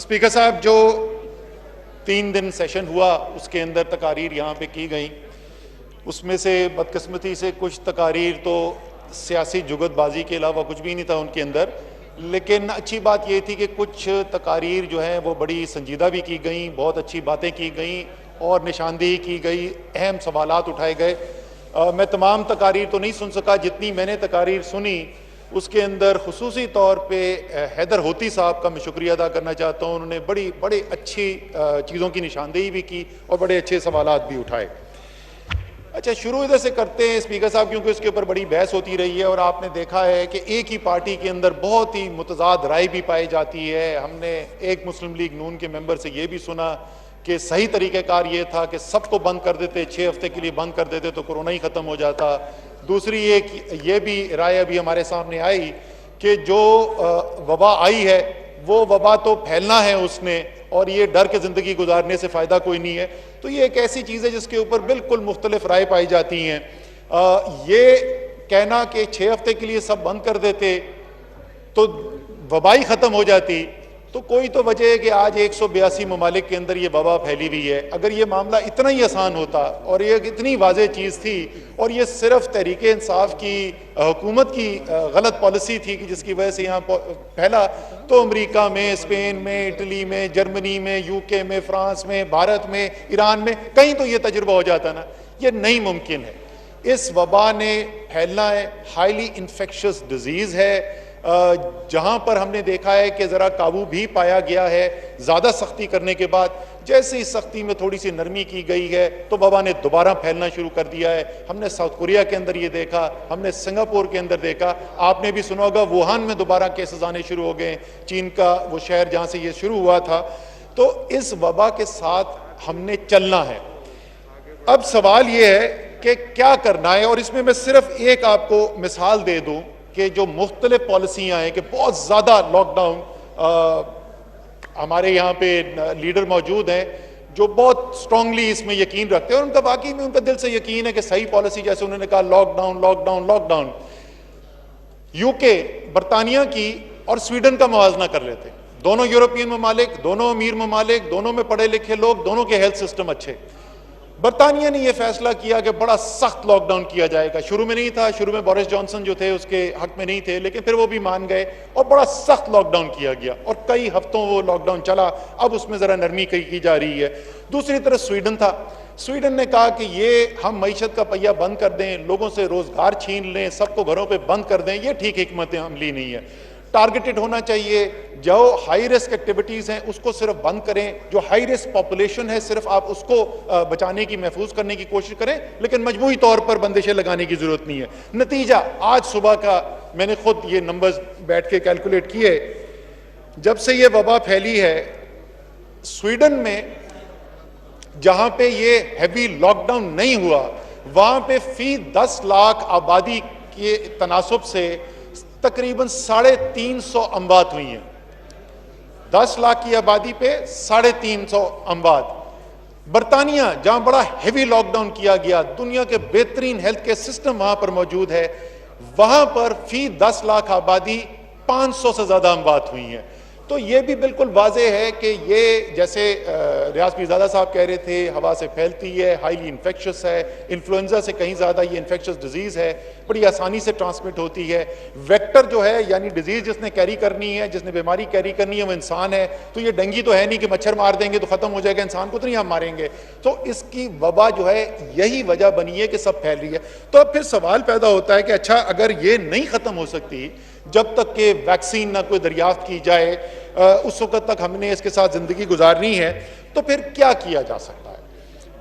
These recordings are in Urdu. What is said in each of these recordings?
اسپیکر صاحب، جو 3 دن سیشن ہوا اس کے اندر تقاریر یہاں پہ کی گئیں، اس میں سے بدقسمتی سے کچھ تقاریر تو سیاسی جگت بازی کے علاوہ کچھ بھی نہیں تھا ان کے اندر، لیکن اچھی بات یہ تھی کہ کچھ تقاریر جو ہیں وہ بڑی سنجیدہ بھی کی گئیں، بہت اچھی باتیں کی گئیں اور نشاندہی کی گئی، اہم سوالات اٹھائے گئے۔ میں تمام تقاریر تو نہیں سن سکا، جتنی میں نے تقاریر سنی اس کے اندر خصوصی طور پہ حیدر ہوتی صاحب کا میں شکریہ ادا کرنا چاہتا ہوں۔ انہوں نے بڑے اچھی چیزوں کی نشاندہی بھی کی اور بڑے اچھے سوالات بھی اٹھائے۔ اچھا، شروع ادھر سے کرتے ہیں اسپیکر صاحب، کیونکہ اس کے اوپر بڑی بحث ہوتی رہی ہے اور آپ نے دیکھا ہے کہ ایک ہی پارٹی کے اندر بہت ہی متضاد رائے بھی پائی جاتی ہے۔ ہم نے ایک مسلم لیگ نون کے ممبر سے یہ بھی سنا کہ صحیح طریقہ کار یہ تھا کہ سب کو بند کر دیتے، 6 ہفتے کے لیے بند کر دیتے تو کورونا ہی ختم ہو جاتا۔ دوسری ایک یہ بھی رائے ابھی ہمارے سامنے آئی کہ جو وبا آئی ہے وہ وبا تو پھیلنا ہے اس نے، اور یہ ڈر کے زندگی گزارنے سے فائدہ کوئی نہیں ہے۔ تو یہ ایک ایسی چیز ہے جس کے اوپر بالکل مختلف رائے پائی جاتی ہیں۔ یہ کہنا کہ 6 ہفتے کے لیے سب بند کر دیتے تو وبا ہی ختم ہو جاتی، تو کوئی تو وجہ ہے کہ آج 182 ممالک کے اندر یہ وبا پھیلی ہوئی ہے۔ اگر یہ معاملہ اتنا ہی آسان ہوتا اور یہ اتنی واضح چیز تھی اور یہ صرف تحریک انصاف کی حکومت کی غلط پالیسی تھی کہ جس کی وجہ سے یہاں پھیلا، تو امریکہ میں، اسپین میں، اٹلی میں، جرمنی میں، UK میں، فرانس میں، بھارت میں، ایران میں کہیں تو یہ تجربہ ہو جاتا نا۔ یہ نہیں ممکن ہے۔ اس وبا نے پھیلنا ہے، ہائیلی انفیکشس ڈیزیز ہے۔ جہاں پر ہم نے دیکھا ہے کہ ذرا قابو بھی پایا گیا ہے زیادہ سختی کرنے کے بعد، جیسے ہی سختی میں تھوڑی سی نرمی کی گئی ہے تو وبا نے دوبارہ پھیلنا شروع کر دیا ہے۔ ہم نے ساؤتھ کوریا کے اندر یہ دیکھا، ہم نے سنگاپور کے اندر دیکھا، آپ نے بھی سنا ہوگا ووہان میں دوبارہ کیسز آنے شروع ہو گئے، چین کا وہ شہر جہاں سے یہ شروع ہوا تھا۔ تو اس وبا کے ساتھ ہم نے چلنا ہے۔ اب سوال یہ ہے کہ کیا کرنا ہے، اور اس میں صرف ایک آپ کو مثال دے دوں کہ جو مختلف پالیسیاں ہیں کہ بہت زیادہ لاک ڈاؤن، ہمارے یہاں پہ لیڈر موجود ہیں جو بہت سٹرونگلی اس میں یقین رکھتے ہیں اور ان کا واقعی میں ان کا دل سے یقین ہے کہ صحیح پالیسی، جیسے انہوں نے کہا lockdown lockdown lockdown. UK برطانیہ کی اور سویڈن کا موازنہ کر لیتے، دونوں یورپین ممالک، دونوں امیر ممالک، دونوں میں پڑھے لکھے لوگ، دونوں کے ہیلتھ سسٹم اچھے۔ برطانیہ نے یہ فیصلہ کیا کہ بڑا سخت لاک ڈاؤن کیا جائے گا۔ شروع میں نہیں تھا، شروع میں بورس جانسن جو تھے اس کے حق میں نہیں تھے، لیکن پھر وہ بھی مان گئے اور بڑا سخت لاک ڈاؤن کیا گیا اور کئی ہفتوں وہ لاک ڈاؤن چلا۔ اب اس میں ذرا نرمی کی جا رہی ہے۔ دوسری طرف سویڈن تھا، سویڈن نے کہا کہ یہ ہم معیشت کا پہیہ بند کر دیں، لوگوں سے روزگار چھین لیں، سب کو گھروں پہ بند کر دیں، یہ ٹھیک حکمت عملی نہیں ہے۔ ٹارگیٹڈ ہونا چاہیے، جو ہائی رسک ایکٹیویٹیز ہیں اس کو صرف بند کریں، جو ہائی رسک پاپولیشن ہے صرف آپ اس کو بچانے کی، محفوظ کرنے کی کوشش کریں، لیکن مجموعی طور پر بندشیں لگانے کی ضرورت نہیں ہے۔ نتیجہ آج صبح کا میں نے خود یہ نمبرز بیٹھ کے کیلکولیٹ کیے، جب سے یہ وبا پھیلی ہے سویڈن میں جہاں پہ یہ ہیوی لاک ڈاؤن نہیں ہوا، وہاں پہ فی 10 لاکھ آبادی کے تناسب سے تقریباً 350 اموات ہوئی ہیں۔ 10 لاکھ کی آبادی پہ 350 اموات۔ برطانیہ جہاں بڑا ہیوی لاک ڈاؤن کیا گیا، دنیا کے بہترین ہیلتھ کیئر سسٹم وہاں پر موجود ہے، وہاں پر فی 10 لاکھ آبادی 500 سے زیادہ اموات ہوئی ہیں۔ تو یہ بھی بالکل واضح ہے کہ یہ جیسے ریاض پیرزادہ صاحب کہہ رہے تھے، ہوا سے پھیلتی ہے، ہائیلی انفیکشس ہے، انفلوئنزا سے کہیں زیادہ یہ انفیکشس ڈیزیز ہے، بڑی آسانی سے ٹرانسمٹ ہوتی ہے۔ ویکٹر جو ہے یعنی ڈیزیز جس نے کیری کرنی ہے، جس نے بیماری کیری کرنی ہے وہ انسان ہے، تو یہ ڈنگی تو ہے نہیں کہ مچھر مار دیں گے تو ختم ہو جائے گا، انسان کو تو نہیں ہم ماریں گے۔ تو اس کی وبا جو ہے یہی وجہ بنی ہے کہ سب پھیل رہی ہے۔ تو اب پھر سوال پیدا ہوتا ہے کہ اچھا اگر یہ نہیں ختم ہو سکتی جب تک کہ ویکسین نہ کوئی دریافت کی جائے، اس وقت تک ہم نے اس کے ساتھ زندگی گزارنی ہے، تو پھر کیا کیا جا سکتا ہے؟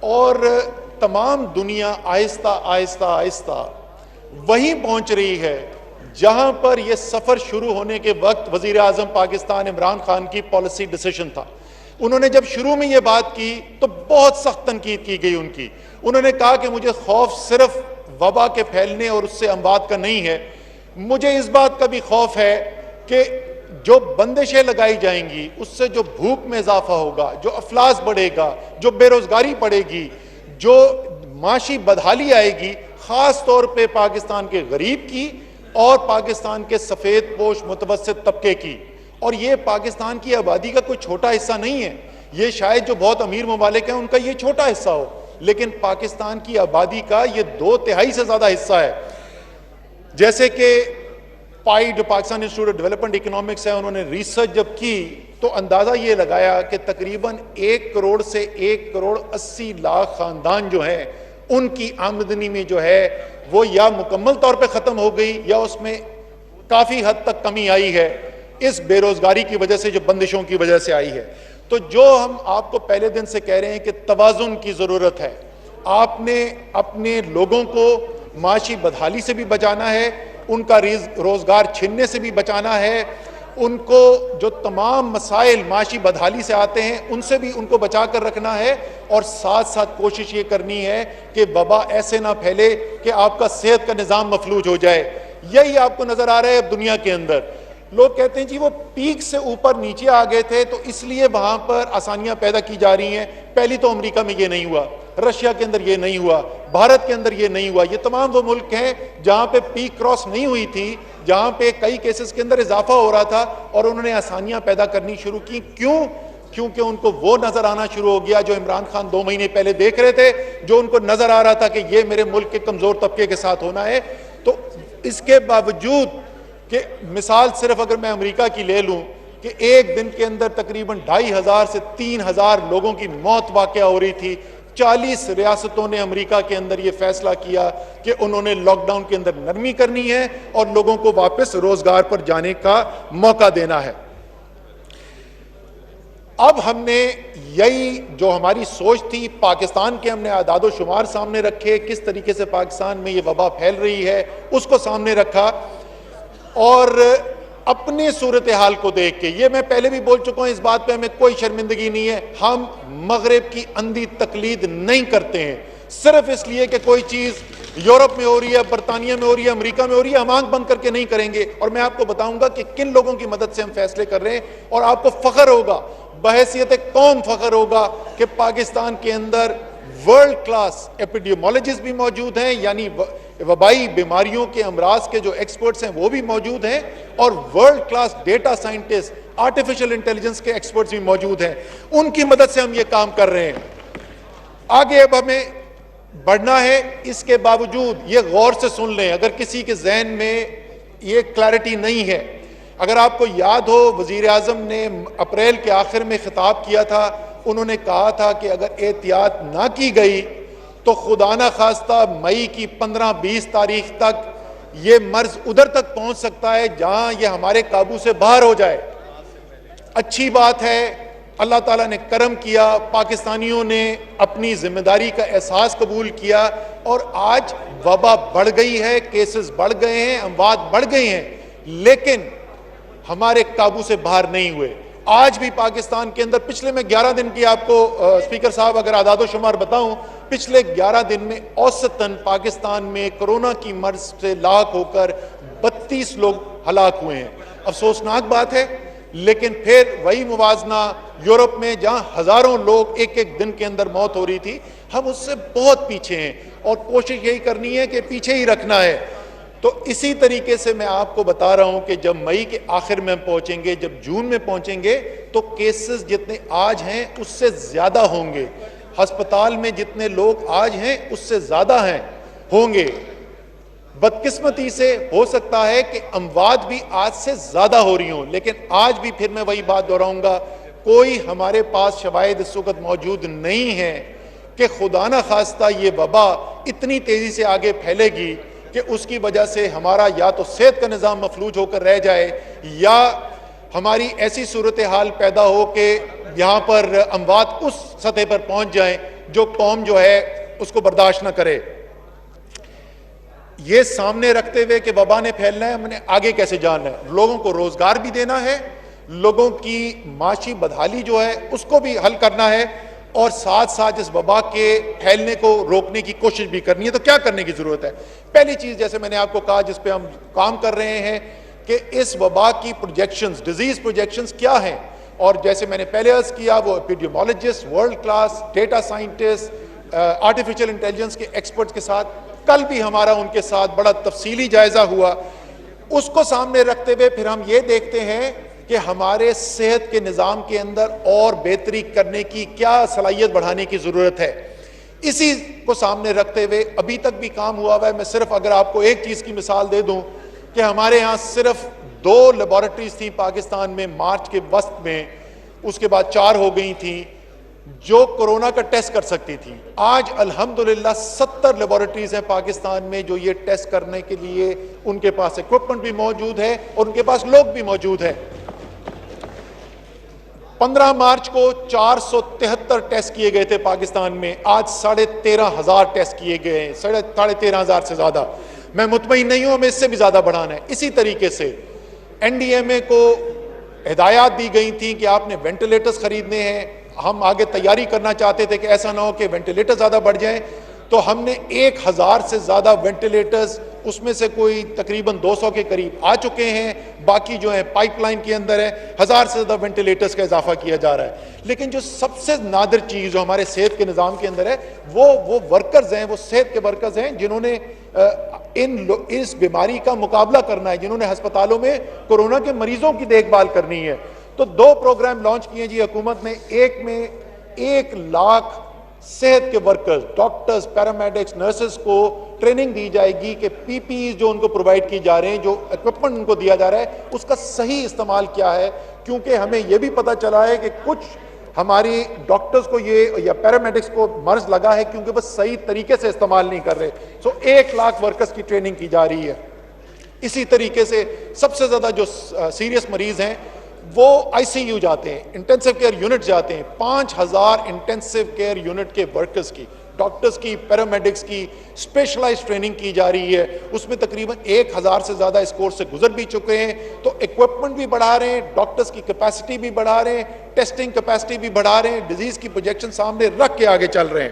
اور تمام دنیا آہستہ آہستہ آہستہ وہیں پہنچ رہی ہے جہاں پر یہ سفر شروع ہونے کے وقت وزیر اعظم پاکستان عمران خان کی پالیسی ڈیسیشن تھا۔ انہوں نے جب شروع میں یہ بات کی تو بہت سخت تنقید کی گئی ان کی۔ انہوں نے کہا کہ مجھے خوف صرف وبا کے پھیلنے اور اس سے اموات کا نہیں ہے، مجھے اس بات کا بھی خوف ہے کہ جو بندشیں لگائی جائیں گی اس سے جو بھوک میں اضافہ ہوگا، جو افلاس بڑھے گا، جو بے روزگاری بڑھے گی، جو معاشی بدحالی آئے گی، خاص طور پہ پاکستان کے غریب کی اور پاکستان کے سفید پوش متوسط طبقے کی، اور یہ پاکستان کی آبادی کا کوئی چھوٹا حصہ نہیں ہے. یہ شاید جو بہت امیر ممالک ہیں ان کا یہ چھوٹا حصہ ہو, لیکن پاکستان کی آبادی کا یہ 2/3 سے زیادہ حصہ ہے. جیسے کہ پائی جو Pakistan institute of development economics ہے, انہوں نے ریسرچ جب کی تو اندازہ یہ لگایا کہ تقریباً 1 کروڑ سے 1 کروڑ 80 لاکھ خاندان جو ہیں ان کی آمدنی میں جو ہے وہ یا مکمل طور پہ ختم ہو گئی یا اس میں کافی حد تک کمی آئی ہے, اس بے روزگاری کی وجہ سے, جو بندشوں کی وجہ سے آئی ہے. تو جو ہم آپ کو پہلے دن سے کہہ رہے ہیں کہ توازن کی ضرورت ہے, آپ نے اپنے لوگوں کو معاشی بدحالی سے بھی بچانا ہے, ان کا روزگار چھیننے سے بھی بچانا ہے, ان کو جو تمام مسائل معاشی بدحالی سے آتے ہیں ان سے بھی ان کو بچا کر رکھنا ہے, اور ساتھ ساتھ کوشش یہ کرنی ہے کہ وبا ایسے نہ پھیلے کہ آپ کا صحت کا نظام مفلوج ہو جائے. یہی آپ کو نظر آ رہا ہے اب دنیا کے اندر. لوگ کہتے ہیں جی وہ پیک سے اوپر نیچے آ گئے تھے تو اس لیے وہاں پر آسانیاں پیدا کی جا رہی ہیں. پہلی تو امریکہ میں یہ نہیں ہوا, رشیا کے اندر یہ نہیں ہوا, بھارت کے اندر یہ نہیں ہوا. یہ تمام وہ ملک ہیں جہاں پہ پیک کراس نہیں ہوئی تھی, جہاں پہ کئی کیسز کے اندر اضافہ ہو رہا تھا, اور انہوں نے آسانیاں پیدا کرنی شروع کی. کیوں؟ کیونکہ ان کو وہ نظر آنا شروع ہو گیا جو عمران خان 2 مہینے پہلے دیکھ رہے تھے, جو ان کو نظر آ رہا تھا کہ یہ میرے ملک کے کمزور طبقے کے ساتھ ہونا ہے. تو اس کے باوجود کہ مثال صرف اگر میں امریکہ کی لے لوں کہ ایک دن کے اندر تقریباً 2500 سے 3000 لوگوں کی موت واقع ہو رہی تھی, 40 ریاستوں نے امریکہ کے اندر یہ فیصلہ کیا کہ انہوں نے لاک ڈاؤن کے اندر نرمی کرنی ہے اور لوگوں کو واپس روزگار پر جانے کا موقع دینا ہے. اب ہم نے یہی جو ہماری سوچ تھی, پاکستان کے ہم نے اعداد و شمار سامنے رکھے, کس طریقے سے پاکستان میں یہ وبا پھیل رہی ہے اس کو سامنے رکھا, اور اپنی صورتحال کو دیکھ کے, یہ میں پہلے بھی بول چکا ہوں, اس بات پہ ہمیں کوئی شرمندگی نہیں ہے, ہم مغرب کی اندھی تقلید نہیں کرتے ہیں صرف اس لیے کہ کوئی چیز یورپ میں ہو رہی ہے, برطانیہ میں ہو رہی ہے, امریکہ میں ہو رہی ہے, ہم آنکھ بند کر کے نہیں کریں گے. اور میں آپ کو بتاؤں گا کہ کن لوگوں کی مدد سے ہم فیصلے کر رہے ہیں, اور آپ کو فخر ہوگا, بحیثیت قوم فخر ہوگا کہ پاکستان کے اندر ورلڈ کلاس ایپیڈیمولوجسٹ بھی موجود ہیں, یعنی وبائی بیماریوں کے امراض کے جو ایکسپرٹس ہیں وہ بھی موجود ہیں, اور world class data scientist, artificial intelligence کے ایکسپرٹس بھی موجود ہیں. ان کی مدد سے ہم یہ کام کر رہے ہیں. آگے اب ہمیں بڑھنا ہے. اس کے باوجود یہ غور سے سن لیں, اگر کسی کے ذہن میں یہ کلیرٹی نہیں ہے, اگر آپ کو یاد ہو وزیر اعظم نے اپریل کے آخر میں خطاب کیا تھا, انہوں نے کہا تھا کہ اگر احتیاط نہ کی گئی تو خدا نہ خواستہ مئی کی 15-20 تاریخ تک یہ مرض ادھر تک پہنچ سکتا ہے جہاں یہ ہمارے قابو سے باہر ہو جائے. اچھی بات ہے, اللہ تعالیٰ نے کرم کیا, پاکستانیوں نے اپنی ذمہ داری کا احساس قبول کیا, اور آج وبا بڑھ گئی ہے, کیسز بڑھ گئے ہیں, اموات بڑھ گئی ہیں, لیکن ہمارے قابو سے باہر نہیں ہوئے. آج بھی پاکستان کے اندر پچھلے میں 11 دن کی آپ کو اسپیکر صاحب اگر اعداد و شمار بتاؤں, پچھلے 11 دن میں اوسطاً پاکستان میں کرونا کی مرض سے لاحق ہو کر 32 لوگ ہلاک ہوئے ہیں. افسوسناک بات ہے, لیکن پھر وہی موازنہ یورپ میں جہاں ہزاروں لوگ ایک ایک دن کے اندر موت ہو رہی تھی, ہم اس سے بہت پیچھے ہیں, اور کوشش یہی کرنی ہے کہ پیچھے ہی رکھنا ہے. تو اسی طریقے سے میں آپ کو بتا رہا ہوں کہ جب مئی کے آخر میں ہم پہنچیں گے, جب جون میں پہنچیں گے, تو کیسز جتنے آج ہیں اس سے زیادہ ہوں گے, ہسپتال میں جتنے لوگ آج ہیں اس سے زیادہ ہوں گے. بدقسمتی سے ہو سکتا ہے کہ اموات بھی آج سے زیادہ ہو رہی ہوں, لیکن آج بھی پھر میں وہی بات دہراؤں گا, کوئی ہمارے پاس شواہد اس وقت موجود نہیں ہے کہ خدا نہ خواستہ یہ وبا اتنی تیزی سے آگے پھیلے گی کہ اس کی وجہ سے ہمارا یا تو صحت کا نظام مفلوج ہو کر رہ جائے, یا ہماری ایسی صورتحال پیدا ہو کہ یہاں پر اموات اس سطح پر پہنچ جائیں جو قوم جو ہے اس کو برداشت نہ کرے. یہ سامنے رکھتے ہوئے کہ وبا نے پھیلنا ہے, ہم نے آگے کیسے جاننا ہے, لوگوں کو روزگار بھی دینا ہے, لوگوں کی معاشی بدحالی جو ہے اس کو بھی حل کرنا ہے, اور ساتھ ساتھ اس وبا کے پھیلنے کو روکنے کی کوشش بھی کرنی ہے. تو کیا کرنے کی ضرورت ہے؟ پہلی چیز جیسے میں نے آپ کو کہا جس پہ ہم کام کر رہے ہیں کہ اس وبا کی پروجیکشنز, ڈیزیز پروجیکشنز کیا ہیں, اور جیسے میں نے پہلے عرض کیا وہ epidemiologist, world class data scientist, artificial intelligence کے ایکسپرٹس کے ساتھ کل بھی ہمارا ان کے ساتھ بڑا تفصیلی جائزہ ہوا. اس کو سامنے رکھتے ہوئے پھر ہم یہ دیکھتے ہیں کہ ہمارے صحت کے نظام کے اندر اور بہتری کرنے کی کیا صلاحیت بڑھانے کی ضرورت ہے. اسی کو سامنے رکھتے ہوئے ابھی تک بھی کام ہوا ہے. میں صرف اگر آپ کو ایک چیز کی مثال دے دوں کہ ہمارے ہاں صرف 2 لیبارٹریز تھیں پاکستان میں مارچ کے وسط میں, اس کے بعد 4 ہو گئی تھیں جو کورونا کا ٹیسٹ کر سکتی تھی. آج الحمدللہ 70 لیبارٹریز ہیں پاکستان میں جو یہ ٹیسٹ کرنے کے لیے ان کے پاس ایکوپمنٹ بھی موجود ہے اور ان کے پاس لوگ بھی موجود ہیں. 15 مارچ کو 473 ٹیسٹ کیے گئے تھے پاکستان میں, آج 13,500 ٹیسٹ کیے گئے ہیں, 13,500 سے زیادہ. میں مطمئن نہیں ہوں, ہمیں اس سے بھی زیادہ بڑھانا ہے. اسی طریقے سے این ڈی ایم اے کو ہدایات دی گئی تھیں کہ آپ نے وینٹیلیٹرز خریدنے ہیں. ہم آگے تیاری کرنا چاہتے تھے کہ ایسا نہ ہو کہ وینٹیلیٹر زیادہ بڑھ جائیں, تو ہم نے 1,000 سے زیادہ وینٹیلیٹرز, اس میں سے کوئی تقریباً 200 کے قریب آ چکے ہیں, باقی جو ہیں پائپ لائن کے اندر ہے. 1,000 سے زیادہ وینٹیلیٹرز کا اضافہ کیا جا رہا ہے. لیکن جو سب سے نادر چیز جو ہمارے صحت کے نظام کے اندر ہے وہ ورکرز ہیں, وہ صحت کے ورکرز ہیں جنہوں نے اس بیماری کا مقابلہ کرنا ہے, جنہوں نے ہسپتالوں میں کورونا کے مریضوں کی دیکھ بھال کرنی ہے. تو 2 پروگرام لانچ کیے جی حکومت نے. ایک میں 1 لاکھ صحت کے ورکرز, ڈاکٹرز, پیرامیڈکس, نرسز کو ٹریننگ دی جائے گی کہ پی پی ایز جو ان کو پرووائڈ کی جا رہے ہیں, جو ایکوپمنٹ ان کو دیا جا رہا ہے, اس کا صحیح استعمال کیا ہے. کیونکہ ہمیں یہ بھی پتہ چلا ہے کہ کچھ ہماری ڈاکٹرز کو یہ یا پیرامیڈکس کو مرض لگا ہے کیونکہ بس صحیح طریقے سے استعمال نہیں کر رہے. 1 لاکھ ورکرز کی ٹریننگ کی جا رہی ہے. اسی طریقے سے سب سے زیادہ جو سیریس مریض ہیں وہ آئی سی یو جاتے ہیں, انٹینسو کیئر یونٹ جاتے ہیں. 5,000 انٹینسو کیئر یونٹ کے ورکرز کی, ڈاکٹرز کی, پیرامیڈکس کی اسپیشلائز ٹریننگ کی جا رہی ہے. اس میں تقریباً 1,000 سے زیادہ اس کورس سے گزر بھی چکے ہیں. تو ایکوپمنٹ بھی بڑھا رہے ہیں, ڈاکٹرز کی کیپیسٹی بھی بڑھا رہے ہیں, ٹیسٹنگ کیپیسٹی بھی بڑھا رہے ہیں, ڈیزیز کی پروجیکشن سامنے رکھ کے آگے چل رہے ہیں.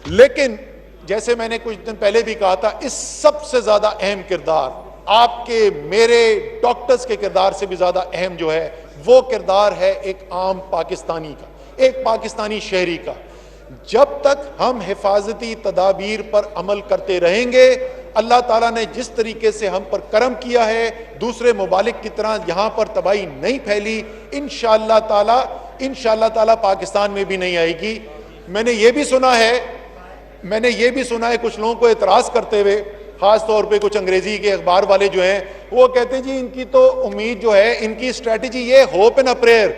لیکن جیسے میں نے کچھ دن پہلے بھی کہا تھا, اس سب سے زیادہ اہم کردار آپ کے میرے ڈاکٹرز کے کردار سے بھی زیادہ اہم جو ہے وہ کردار ہے ایک عام پاکستانی کا, ایک پاکستانی شہری کا. جب تک ہم حفاظتی تدابیر پر عمل کرتے رہیں گے, اللہ تعالیٰ نے جس طریقے سے ہم پر کرم کیا ہے, دوسرے ممالک کی طرح یہاں پر تباہی نہیں پھیلی, انشاءاللہ تعالیٰ پاکستان میں بھی نہیں آئے گی. میں نے یہ بھی سنا ہے کچھ لوگوں کو اعتراض کرتے ہوئے, خاص طور پہ کچھ انگریزی کے اخبار والے جو ہیں, وہ کہتے ہیں جی ان کی تو امید جو ہے, ان کی اسٹریٹجی یہ ہوپ اینڈ پریئر.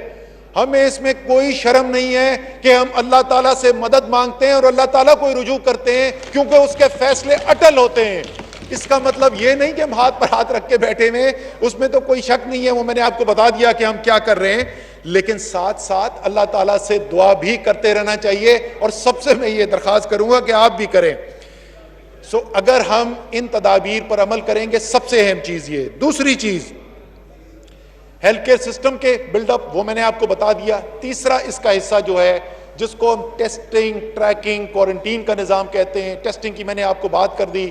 ہمیں اس میں کوئی شرم نہیں ہے کہ ہم اللہ تعالیٰ سے مدد مانگتے ہیں اور اللہ تعالیٰ کو رجوع کرتے ہیں کیونکہ اس کے فیصلے اٹل ہوتے ہیں. اس کا مطلب یہ نہیں کہ ہم ہاتھ پر ہاتھ رکھ کے بیٹھے ہوئے, اس میں تو کوئی شک نہیں ہے, وہ میں نے آپ کو بتا دیا کہ ہم کیا کر رہے ہیں. لیکن ساتھ ساتھ اللہ تعالیٰ سے دعا بھی کرتے رہنا چاہیے, اور سب سے میں یہ درخواست کروں گا کہ آپ بھی کریں. اگر ہم ان تدابیر پر عمل کریں گے, سب سے اہم چیز یہ. دوسری چیز ہیلتھ کیئر سسٹم کے بلڈ اپ, وہ میں نے آپ کو بتا دیا. تیسرا اس کا حصہ جو ہے جس کو ہم ٹیسٹنگ, ٹریکنگ, کوارنٹین کا نظام کہتے ہیں. ٹیسٹنگ کی میں نے آپ کو بات کر دی.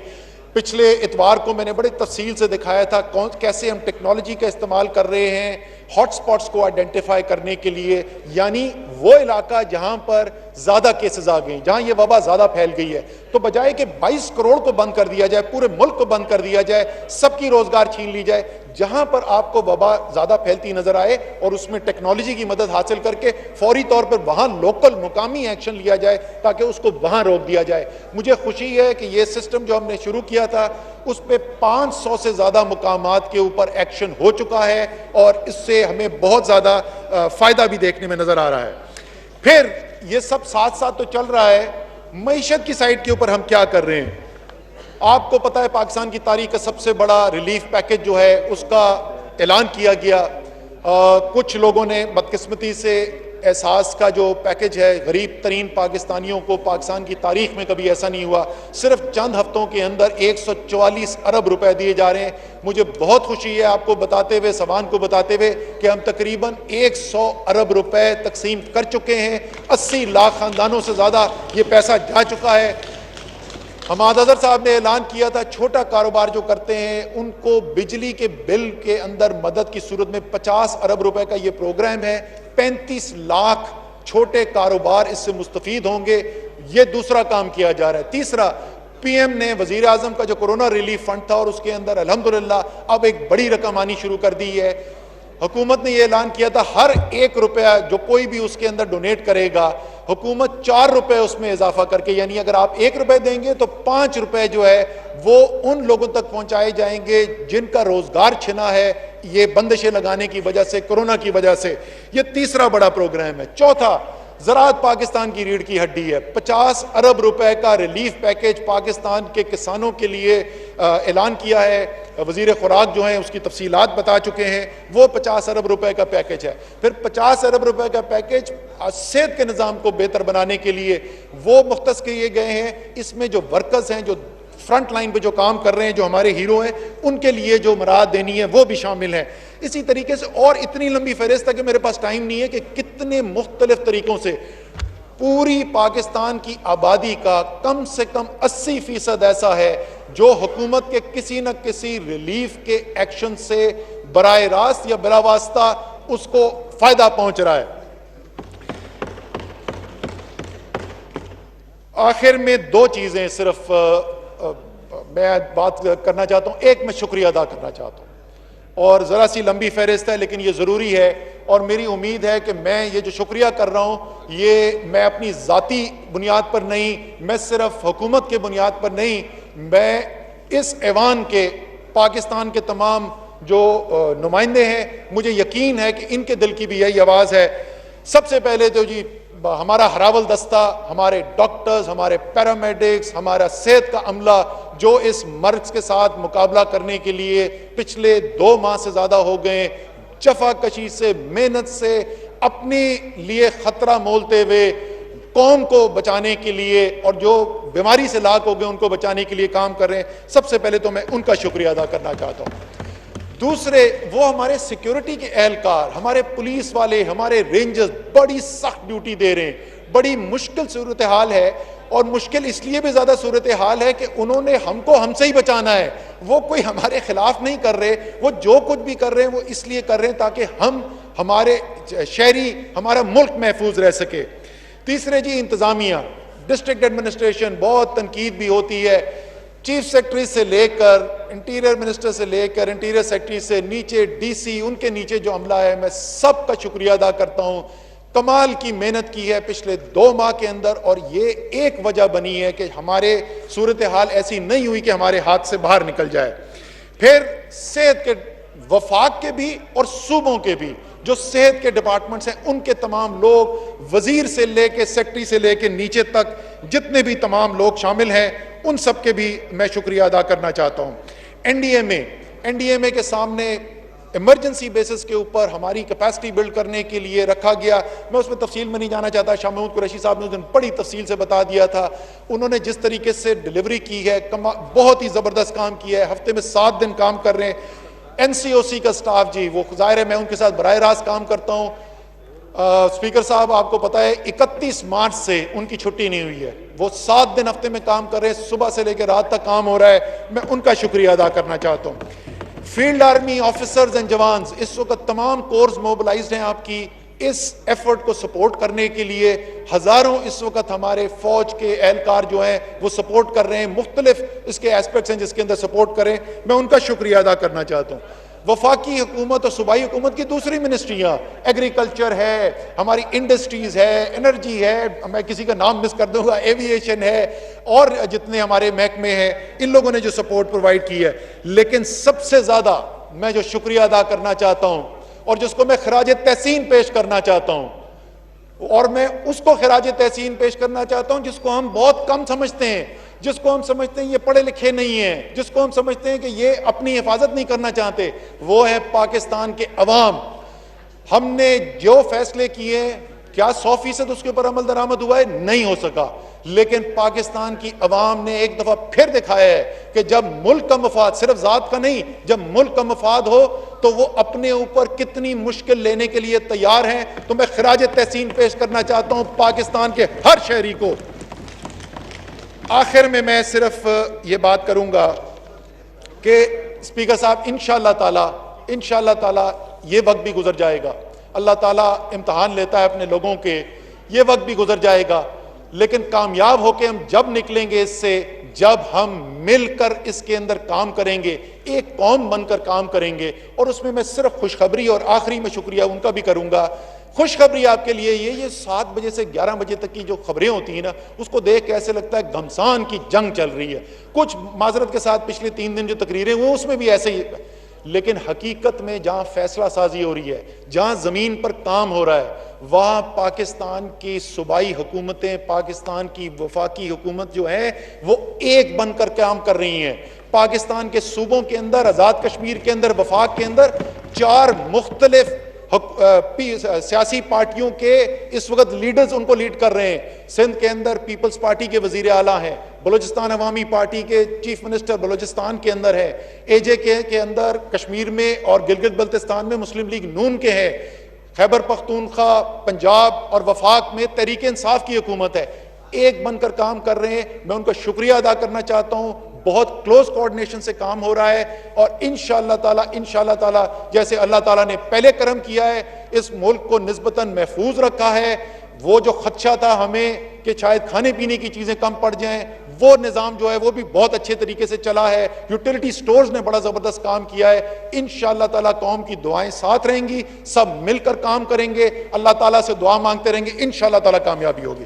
پچھلے اتوار کو میں نے بڑے تفصیل سے دکھایا تھا کیسے ہم ٹیکنالوجی کا استعمال کر رہے ہیں ہاٹ سپاٹس کو آئیڈینٹیفائی کرنے کے لیے, یعنی وہ علاقہ جہاں پر زیادہ کیسز آ گئے, جہاں یہ وبا زیادہ پھیل گئی ہے, تو بجائے کہ 22 کروڑ کو بند کر دیا جائے, پورے ملک کو بند کر دیا جائے, سب کی روزگار چھین لی جائے, جہاں پر آپ کو وبا زیادہ پھیلتی نظر آئے اور اس میں ٹیکنالوجی کی مدد حاصل کر کے فوری طور پر وہاں لوکل مقامی ایکشن لیا جائے تاکہ اس کو وہاں روک دیا جائے. مجھے خوشی ہے کہ یہ سسٹم جو ہم نے شروع کیا تھا اس پہ 500 سے زیادہ مقامات کے اوپر ایکشن ہو چکا ہے, اور اس سے ہمیں بہت زیادہ فائدہ بھی دیکھنے میں نظر آ رہا ہے. پھر یہ سب ساتھ ساتھ تو چل رہا ہے, معیشت کی سائٹ کے اوپر ہم کیا کر رہے ہیں. آپ کو پتہ ہے پاکستان کی تاریخ کا سب سے بڑا ریلیف پیکج جو ہے اس کا اعلان کیا گیا. کچھ لوگوں نے بدقسمتی سے احساس کا جو پیکج ہے, غریب ترین پاکستانیوں کو پاکستان کی تاریخ میں کبھی ایسا نہیں ہوا, صرف چند ہفتوں کے اندر 144 ارب روپے دیے جا رہے ہیں. مجھے بہت خوشی ہے آپ کو بتاتے ہوئے, سوان کو بتاتے ہوئے کہ ہم تقریباً 100 ارب روپے تقسیم کر چکے ہیں. 80 لاکھ خاندانوں سے زیادہ یہ پیسہ جا چکا ہے. حماد اظہر صاحب نے اعلان کیا تھا چھوٹا کاروبار جو کرتے ہیں ان کو بجلی کے بل کے اندر مدد کی صورت میں 50 ارب روپے کا یہ پروگرام ہے. 35 لاکھ چھوٹے کاروبار اس سے مستفید ہوں گے. یہ دوسرا کام کیا جا رہا ہے. تیسرا, پی ایم نے وزیر اعظم کا جو کورونا ریلیف فنڈ تھا اور اس کے اندر الحمدللہ اب ایک بڑی رقم آنی شروع کر دی ہے. حکومت نے یہ اعلان کیا تھا ہر 1 روپیہ جو کوئی بھی اس کے اندر ڈونیٹ کرے گا حکومت 4 روپے اس میں اضافہ کر کے، یعنی اگر آپ 1 روپے دیں گے تو 5 روپے جو ہے وہ ان لوگوں تک پہنچائے جائیں گے جن کا روزگار چھنا ہے یہ بندشیں لگانے کی وجہ سے، کورونا کی وجہ سے۔ یہ تیسرا بڑا پروگرام ہے۔ چوتھا، زراعت پاکستان کی ریڑھ کی ہڈی ہے۔ 50 ارب روپے کا ریلیف پیکیج پاکستان کے کسانوں کے لیے اعلان کیا ہے۔ وزیر خوراک جو ہیں اس کی تفصیلات بتا چکے ہیں، وہ 50 ارب روپے کا پیکیج ہے۔ پھر 50 ارب روپے کا پیکیج صحت کے نظام کو بہتر بنانے کے لیے وہ مختص کیے گئے ہیں۔ اس میں جو ورکرز ہیں، جو فرنٹ لائن پہ جو کام کر رہے ہیں، جو ہمارے ہیرو ہیں، ان کے لیے جو مراد دینی ہے وہ بھی شامل ہیں۔ اسی طریقے سے اور اتنی لمبی فہرست ہے کہ میرے پاس ٹائم نہیں ہے کہ کتنے مختلف طریقوں سے پوری پاکستان کی آبادی کا کم سے کم 80% ایسا ہے جو حکومت کے کسی نہ کسی ریلیف کے ایکشن سے براہ راست یا بلا واسطہ اس کو فائدہ پہنچ رہا ہے۔ آخر میں 2 چیزیں صرف میں بات کرنا چاہتا ہوں۔ ایک، میں شکریہ ادا کرنا چاہتا ہوں، اور ذرا سی لمبی فہرست ہے لیکن یہ ضروری ہے، اور میری امید ہے کہ میں یہ جو شکریہ کر رہا ہوں یہ میں اپنی ذاتی بنیاد پر نہیں، میں صرف حکومت کے بنیاد پر نہیں، میں اس ایوان کے، پاکستان کے تمام جو نمائندے ہیں، مجھے یقین ہے کہ ان کے دل کی بھی یہی آواز ہے۔ سب سے پہلے تو جی ہمارا ہراول دستہ، ہمارے ڈاکٹرز، ہمارے پیرامیڈکس، ہمارا صحت کا عملہ جو اس مرض کے ساتھ مقابلہ کرنے کے لیے پچھلے 2 ماہ سے زیادہ ہو گئے، جفا کشی سے، محنت سے، اپنے لیے خطرہ مولتے ہوئے قوم کو بچانے کے لیے، اور جو بیماری سے لاحق ہو گئے ان کو بچانے کے لیے کام کر رہے ہیں، سب سے پہلے تو میں ان کا شکریہ ادا کرنا چاہتا ہوں۔ دوسرے، وہ ہمارے سیکیورٹی کے اہلکار، ہمارے پولیس والے، ہمارے رینجرز بڑی سخت ڈیوٹی دے رہے ہیں۔ بڑی مشکل صورتحال ہے، اور مشکل اس لیے بھی زیادہ صورتحال ہے کہ انہوں نے ہم سے ہی بچانا ہے۔ وہ کوئی ہمارے خلاف نہیں کر رہے، وہ جو کچھ بھی کر رہے ہیں وہ اس لیے کر رہے ہیں تاکہ ہمارے شہری، ہمارا ملک محفوظ رہ سکے۔ تیسرے جی، انتظامیہ، ڈسٹرکٹ ایڈمنسٹریشن، بہت تنقید بھی ہوتی ہے، چیف سیکرٹری سے لے کر انٹیریئر منسٹر سے لے کر انٹیریئر سیکرٹری سے نیچے ڈی سی، ان کے نیچے جو عملہ ہے، میں سب کا شکریہ ادا کرتا ہوں۔ کمال کی محنت کی ہے پچھلے 2 ماہ کے اندر، اور یہ ایک وجہ بنی ہے کہ ہمارے صورتحال ایسی نہیں ہوئی کہ ہمارے ہاتھ سے باہر نکل جائے۔ پھر صحت کے وفاق کے بھی اور صوبوں کے بھی جو صحت کے ڈپارٹمنٹس ہیں، ان کے تمام لوگ، وزیر سے لے کے سیکرٹری سے لے کے نیچے تک جتنے بھی تمام لوگ شامل ہیں، ان سب کے بھی میں شکریہ ادا کرنا چاہتا ہوں۔ این ڈی ایم اے کے سامنے ایمرجنسی بیسس کے اوپر ہماری کیپیسٹی بلڈ کرنے کے لیے رکھا گیا۔ میں اس میں تفصیل میں نہیں جانا چاہتا، شاہ محمود قریشی صاحب نے اس دن بڑی تفصیل سے بتا دیا تھا۔ انہوں نے جس طریقے سے ڈیلیوری کی ہے، بہت ہی زبردست کام کیا ہے، ہفتے میں 7 دن کام کر رہے ہیں۔ این سی او سی کا سٹاف جی، وہ ظاہر ہے میں ان کے ساتھ براہ راست کام کرتا ہوں۔ اسپیکر صاحب آپ کو پتہ ہے 31 مارچ سے ان کی چھٹی نہیں ہوئی ہے، وہ 7 دن ہفتے میں کام کر رہے ہیں، صبح سے لے کے رات تک کام ہو رہا ہے، میں ان کا شکریہ ادا کرنا چاہتا ہوں۔ فیلڈ آرمی آفیسرز اینڈ جوانز، اس وقت تمام کورس موبلائزڈ ہیں آپ کی اس ایفرٹ کو سپورٹ کرنے کے لیے۔ ہزاروں اس وقت ہمارے فوج کے اہلکار جو ہیں وہ سپورٹ کر رہے ہیں، مختلف اس کے ایسپیکٹس ہیں جس کے اندر سپورٹ کریں، میں ان کا شکریہ ادا کرنا چاہتا ہوں۔ وفاقی حکومت اور صوبائی حکومت کی دوسری منسٹریاں، ایگریکلچر ہے، ہماری انڈسٹریز ہے، انرجی ہے، میں کسی کا نام مس کر دوں گا، ایوییشن ہے، اور جتنے ہمارے محکمے ہیں، ان لوگوں نے جو سپورٹ پرووائڈ کی ہے۔ لیکن سب سے زیادہ میں جو شکریہ ادا کرنا چاہتا ہوں اور جس کو میں خراج تحسین پیش کرنا چاہتا ہوں، اور میں اس کو خراج تحسین پیش کرنا چاہتا ہوں جس کو ہم بہت کم سمجھتے ہیں، جس کو ہم سمجھتے ہیں یہ پڑھے لکھے نہیں ہیں، جس کو ہم سمجھتے ہیں کہ یہ اپنی حفاظت نہیں کرنا چاہتے، وہ ہے پاکستان کے عوام۔ ہم نے جو فیصلے کیے، کیا 100% اس کے اوپر عمل درآمد ہوا ہے؟ نہیں ہو سکا، لیکن پاکستان کی عوام نے ایک دفعہ پھر دکھایا ہے کہ جب ملک کا مفاد، صرف ذات کا نہیں، جب ملک کا مفاد ہو تو وہ اپنے اوپر کتنی مشکل لینے کے لیے تیار ہیں۔ تو میں خراج تحسین پیش کرنا چاہتا ہوں پاکستان کے ہر شہری کو۔ آخر میں صرف یہ بات کروں گا کہ اسپیکر صاحب انشاءاللہ تعالی یہ وقت بھی گزر جائے گا، اللہ تعالیٰ امتحان لیتا ہے اپنے لوگوں کے، یہ وقت بھی گزر جائے گا، لیکن کامیاب ہو کے ہم جب نکلیں گے اس سے، جب ہم مل کر اس کے اندر کام کریں گے، ایک قوم بن کر کام کریں گے، اور اس میں سرف خوشخبری، اور آخری میں شکریہ ان کا بھی کروں گا، خوشخبری آپ کے لیے یہ 7 بجے سے 11 بجے تک کی جو خبریں ہوتی ہیں نا، اس کو دیکھ کے ایسے لگتا ہے گھمسان کی جنگ چل رہی ہے. کچھ معذرت کے ساتھ پچھلے 3 دن جو تقریریں ہوئے اس میں بھی ایسے ہی، لیکن حقیقت میں جہاں فیصلہ سازی ہو رہی ہے، جہاں زمین پر کام ہو رہا ہے، وہاں پاکستان کی صوبائی حکومتیں، پاکستان کی وفاقی حکومت جو ہے وہ ایک بن کر کام کر رہی ہیں. پاکستان کے صوبوں کے اندر، آزاد کشمیر کے اندر، وفاق کے اندر 4 مختلف سیاسی پارٹیوں کے اس وقت لیڈرز ان کو لیڈ کر رہے ہیں. سندھ کے اندر پیپلز پارٹی کے وزیر اعلیٰ ہیں، بلوچستان عوامی پارٹی کے چیف منسٹر بلوچستان کے اندر ہے، اے جے کے اندر کشمیر میں اور گلگت بلتستان میں مسلم لیگ نون کے ہے، خیبر پختونخوا، پنجاب اور وفاق میں تحریک انصاف کی حکومت ہے. ایک بن کر کام کر رہے ہیں. میں ان کا شکریہ ادا کرنا چاہتا ہوں. بہت کلوز کوارڈینیشن سے کام ہو رہا ہے، اور انشاءاللہ تعالی جیسے اللہ تعالیٰ نے پہلے کرم کیا ہے، اس ملک کو نسبتاً محفوظ رکھا ہے. وہ جو خدشہ تھا ہمیں کہ شاید کھانے پینے کی چیزیں کم پڑ جائیں، وہ نظام جو ہے وہ بھی بہت اچھے طریقے سے چلا ہے. یوٹیلیٹی سٹورز نے بڑا زبردست کام کیا ہے. انشاءاللہ تعالیٰ قوم کی دعائیں ساتھ رہیں گی، سب مل کر کام کریں گے، اللہ تعالیٰ سے دعا مانگتے رہیں گے، انشاءاللہ تعالیٰ کامیابی ہوگی.